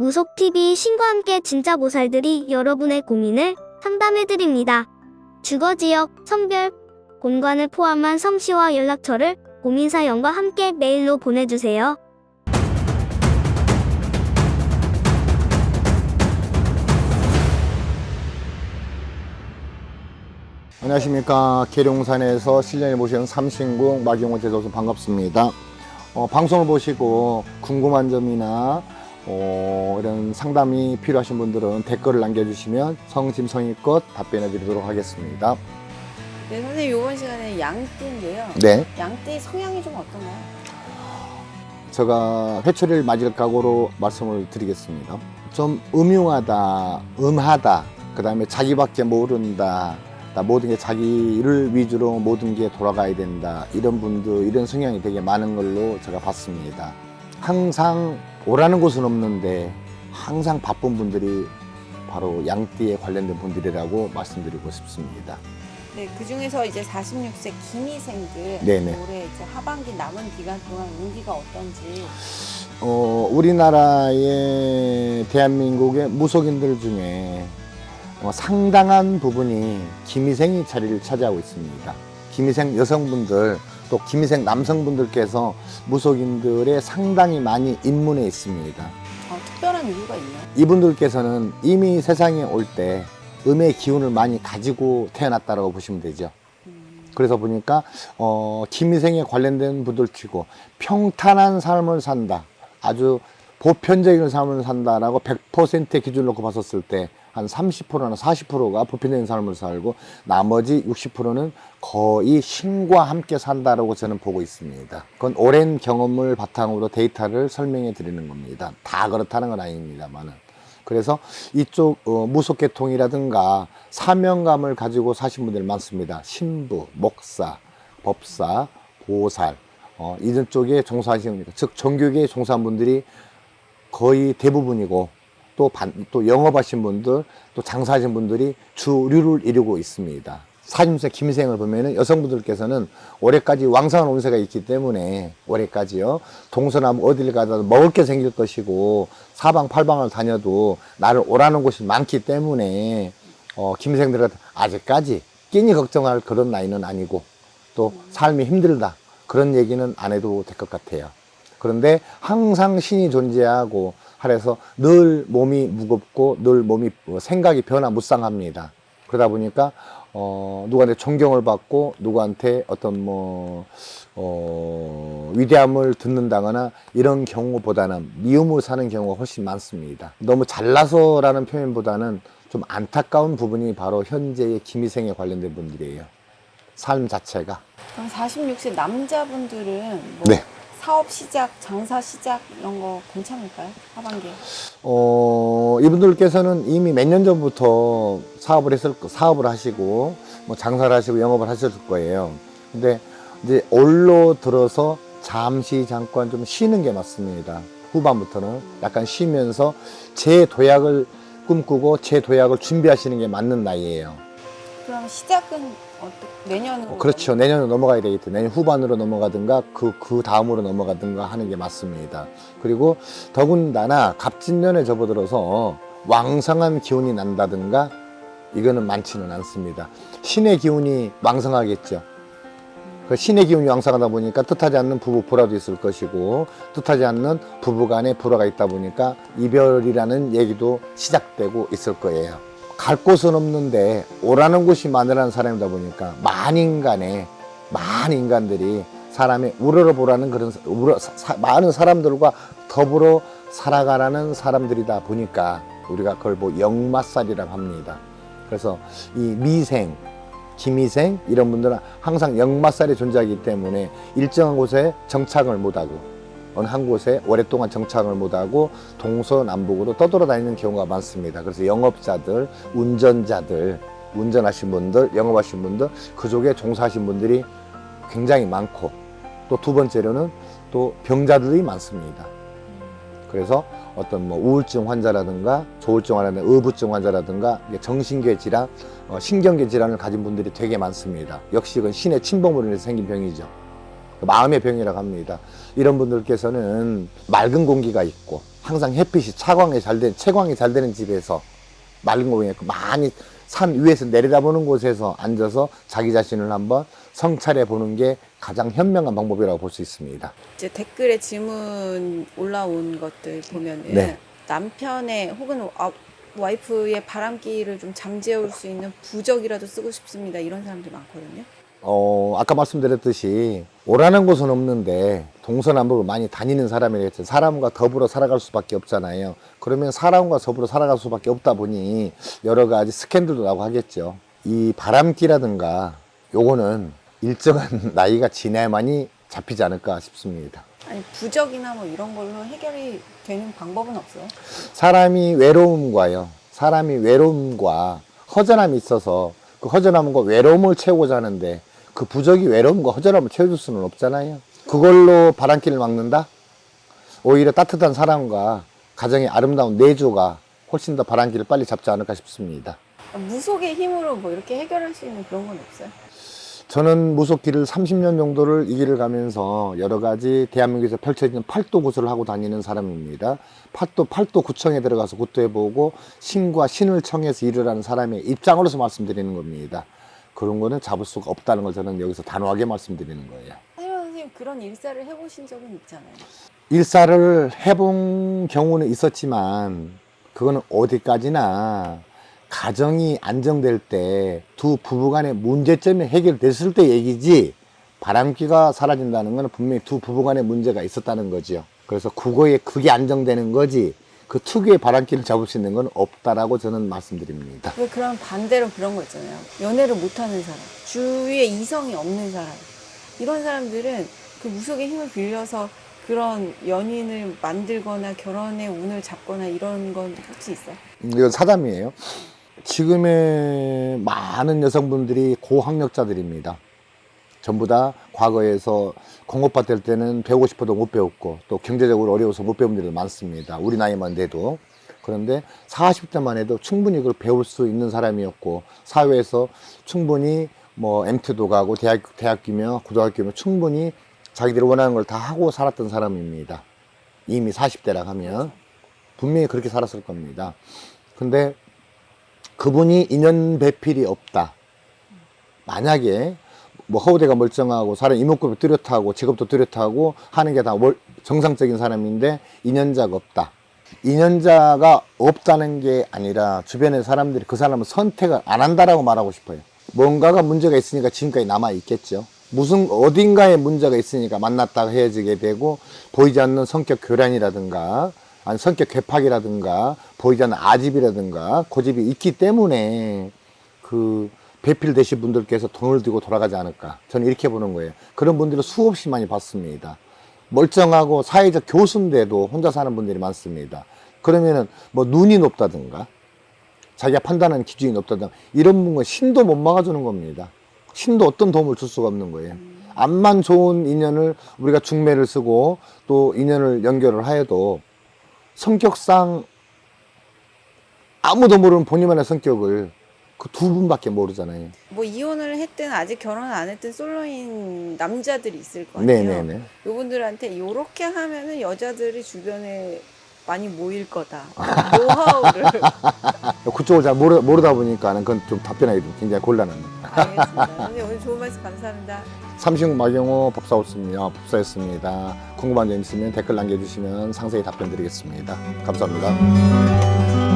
무속TV 신과 함께 진짜 보살들이 여러분의 고민을 상담해드립니다. 주거지역, 성별, 본관을 포함한 성씨와 연락처를 고민사연과 함께 메일로 보내주세요. 안녕하십니까. 계룡산에서 신령을 모시는 삼신궁 마경호 제도사 반갑습니다. 방송을 보시고 궁금한 점이나 이런 상담이 필요하신 분들은 댓글을 남겨주시면 성심성의껏 답변해 드리도록 하겠습니다. 네, 선생님 이번 시간에 양띠인데요. 네, 양띠 성향이 좀 어떤가요? 제가 회초리를 맞을 각오로 말씀을 드리겠습니다. 좀 음흉하다, 음하다, 그 다음에 자기밖에 모른다, 모든 게 자기를 위주로 모든 게 돌아가야 된다, 이런 분들, 이런 성향이 되게 많은 걸로 제가 봤습니다. 항상 오라는 곳은 없는데 항상 바쁜 분들이 바로 양띠에 관련된 분들이라고 말씀드리고 싶습니다. 네, 그 중에서 이제 46세 기미생들 네네. 올해 이제 하반기 남은 기간 동안 운기가 어떤지. 우리나라의 대한민국의 무속인들 중에 상당한 부분이 기미생이 자리를 차지하고 있습니다. 기미생 여성분들 또 기미생 남성분들께서 무속인들의 상당히 많이 입문해 있습니다. 특별한 이유가 있나요? 이분들께서는 이미 세상에 올 때 음의 기운을 많이 가지고 태어났다고 보시면 되죠. 그래서 보니까 기미생에 관련된 분들 치고 평탄한 삶을 산다, 아주 보편적인 삶을 산다라고 100%의 기준을 놓고 봤었을 때 한 30%나 40%가 보편적인 삶을 살고 나머지 60%는 거의 신과 함께 산다라고 저는 보고 있습니다. 그건 오랜 경험을 바탕으로 데이터를 설명해 드리는 겁니다. 다 그렇다는 건 아닙니다만은. 그래서 이쪽 무속계통이라든가 사명감을 가지고 사신 분들 많습니다. 신부, 목사, 법사, 보살, 이런 쪽에 종사하시는 분들, 즉 종교계에 종사한 분들이 거의 대부분이고, 또 영업하신 분들, 또 장사하신 분들이 주류를 이루고 있습니다. 46세 기미생을 보면은 여성분들께서는 올해까지 왕성한 운세가 있기 때문에 올해까지요, 동서남북 어딜 가도 먹을 게 생길 것이고 사방팔방을 다녀도 나를 오라는 곳이 많기 때문에 기미생들은 아직까지 끼니 걱정할 그런 나이는 아니고 또 삶이 힘들다 그런 얘기는 안 해도 될 것 같아요. 그런데 항상 신이 존재하고 하래서 늘 몸이 무겁고 늘 몸이 생각이 변화무쌍합니다. 그러다 보니까 누구한테 존경을 받고 누구한테 어떤 위대함을 듣는다거나 이런 경우보다는 미움을 사는 경우가 훨씬 많습니다. 너무 잘나서라는 표현보다는 좀 안타까운 부분이 바로 현재의 기미생에 관련된 분들이에요. 삶 자체가. 그럼 46세 남자분들은 네. 사업 시작, 장사 시작 이런 거 괜찮을까요? 하반기에? 이분들께서는 이미 몇 년 전부터 사업을 하시고 장사를 하시고 영업을 하셨을 거예요. 근데 이제 올로 들어서 잠깐 좀 쉬는 게 맞습니다. 후반부터는 약간 쉬면서 재도약을 꿈꾸고 재도약을 준비하시는 게 맞는 나이예요. 그럼 시작은 내년으로? 그렇죠. 내년으로 넘어가야 되겠죠. 내년 후반으로 넘어가든가 그 다음으로 넘어가든가 하는 게 맞습니다. 그리고 더군다나 갑진년에 접어들어서 왕성한 기운이 난다든가 이거는 많지는 않습니다. 신의 기운이 왕성하겠죠. 그 신의 기운이 왕성하다 보니까 뜻하지 않는 부부 불화도 있을 것이고 뜻하지 않는 부부간에 불화가 있다 보니까 이별이라는 얘기도 시작되고 있을 거예요. 갈 곳은 없는데 오라는 곳이 많으라는 사람이다 보니까 많은 인간들이 사람의 우러러보라는 그런 많은 사람들과 더불어 살아가라는 사람들이다 보니까 우리가 그걸 역마살이라고 합니다. 그래서 이 미생, 기미생 이런 분들은 항상 역마살이 존재하기 때문에 일정한 곳에 정착을 못하고 어느 한 곳에 오랫동안 정착을 못하고 동서남북으로 떠돌아다니는 경우가 많습니다. 그래서 영업자들, 운전자들, 운전하신 분들, 영업하신 분들, 그쪽에 종사하신 분들이 굉장히 많고 또 두 번째로는 또 병자들이 많습니다. 그래서 어떤 우울증 환자라든가 조울증 환자라든가 의부증 환자라든가 정신계 질환, 신경계 질환을 가진 분들이 되게 많습니다. 역시 그건 신의 침범으로 인해서 생긴 병이죠. 마음의 병이라고 합니다. 이런 분들께서는 맑은 공기가 있고 항상 햇빛이 채광이 잘 되는 집에서 맑은 공기가 있고 많이 산 위에서 내려다보는 곳에서 앉아서 자기 자신을 한번 성찰해 보는 게 가장 현명한 방법이라고 볼 수 있습니다. 이제 댓글에 질문 올라온 것들 보면은 네. 남편의 혹은 와이프의 바람기를 좀 잠재울 수 있는 부적이라도 쓰고 싶습니다. 이런 사람들이 많거든요. 아까 말씀드렸듯이 오라는 곳은 없는데 동서남북을 많이 다니는 사람이겠죠. 사람과 더불어 살아갈 수밖에 없잖아요. 그러면 사람과 더불어 살아갈 수밖에 없다 보니 여러 가지 스캔들도 나고 하겠죠. 이 바람기라든가 요거는 일정한 나이가 지나야만이 잡히지 않을까 싶습니다. 아니 부적이나 뭐 이런 걸로 해결이 되는 방법은 없어요? 사람이 외로움과 허전함이 있어서 그 허전함과 외로움을 채우고자 하는데 그 부적이 외로움과 허전함을 채워줄 수는 없잖아요. 그걸로 바람기를 막는다? 오히려 따뜻한 사랑과 가정의 아름다운 내조가 훨씬 더 바람기를 빨리 잡지 않을까 싶습니다. 무속의 힘으로 뭐 이렇게 해결할 수 있는 그런 건 없어요? 저는 무속기를 30년 정도를 이 길을 가면서 여러 가지 대한민국에서 펼쳐지는 팔도 구슬을 하고 다니는 사람입니다. 팔도 구청에 들어가서 굿도해보고 신과 신을 청해서 일을 하는 사람의 입장으로서 말씀드리는 겁니다. 그런 거는 잡을 수가 없다는 걸 저는 여기서 단호하게 말씀드리는 거예요. 하지만 선생님 그런 일사를 해보신 적은 있잖아요. 일사를 해본 경우는 있었지만 그거는 어디까지나 가정이 안정될 때 두 부부간의 문제점이 해결됐을 때 얘기지 바람기가 사라진다는 건 분명히 두 부부간의 문제가 있었다는 거죠. 그래서 그게 안정되는 거지 그 특유의 바람기를 잡을 수 있는 건 없다라고 저는 말씀드립니다. 왜 그럼 반대로 그런 거 있잖아요. 연애를 못하는 사람, 주위에 이성이 없는 사람, 이런 사람들은 그 무속의 힘을 빌려서 그런 연인을 만들거나 결혼의 운을 잡거나 이런 건 혹시 있어요? 이건 사담이에요. 지금의 많은 여성분들이 고학력자들입니다. 전부 다 과거에서 공업받을 될 때는 배우고 싶어도 못 배웠고 또 경제적으로 어려워서 못 배운 분들이 많습니다. 우리 나이만 돼도. 그런데 40대만 해도 충분히 그걸 배울 수 있는 사람이었고 사회에서 충분히 뭐 MT도 가고 대학교며 고등학교며 충분히 자기들이 원하는 걸 다 하고 살았던 사람입니다. 이미 40대라 하면 분명히 그렇게 살았을 겁니다. 근데 그분이 인연 배필이 없다. 만약에 뭐 허우대가 멀쩡하고 사람 이목구비 뚜렷하고 직업도 뚜렷하고 하는 게 다 정상적인 사람인데 인연자가 없다. 인연자가 없다는 게 아니라 주변의 사람들이 그 사람을 선택을 안 한다라고 말하고 싶어요. 뭔가가 문제가 있으니까 지금까지 남아 있겠죠. 어딘가에 문제가 있으니까 만났다가 헤어지게 되고 보이지 않는 성격 교란이라든가 아니 성격 괴팍이라든가 보이지 않는 아집이라든가 고집이 있기 때문에 그 배필되신 분들께서 돈을 들고 돌아가지 않을까 저는 이렇게 보는 거예요. 그런 분들을 수없이 많이 봤습니다. 멀쩡하고 사회적 교수인데도 혼자 사는 분들이 많습니다. 그러면은 뭐 눈이 높다든가 자기가 판단하는 기준이 높다든가 이런 분은 신도 못 막아주는 겁니다. 신도 어떤 도움을 줄 수가 없는 거예요. 암만 좋은 인연을 우리가 중매를 쓰고 또 인연을 연결을 하여도 성격상 아무도 모르는 본인만의 성격을 그 두 분밖에 모르잖아요. 뭐 이혼을 했든 아직 결혼을 안 했든 솔로인 남자들이 있을 거 아니에요. 네네네. 요분들한테 이렇게 하면은 여자들이 주변에 많이 모일 거다. 노하우를. 그쪽을 잘 모르다 보니까는 그건 좀 답변하기 좀 굉장히 곤란합니다. 알겠습니다. 선생님 오늘 좋은 말씀 감사합니다. 삼식 마경호 법사였습니다. 궁금한 점 있으면 댓글 남겨주시면 상세히 답변 드리겠습니다. 감사합니다.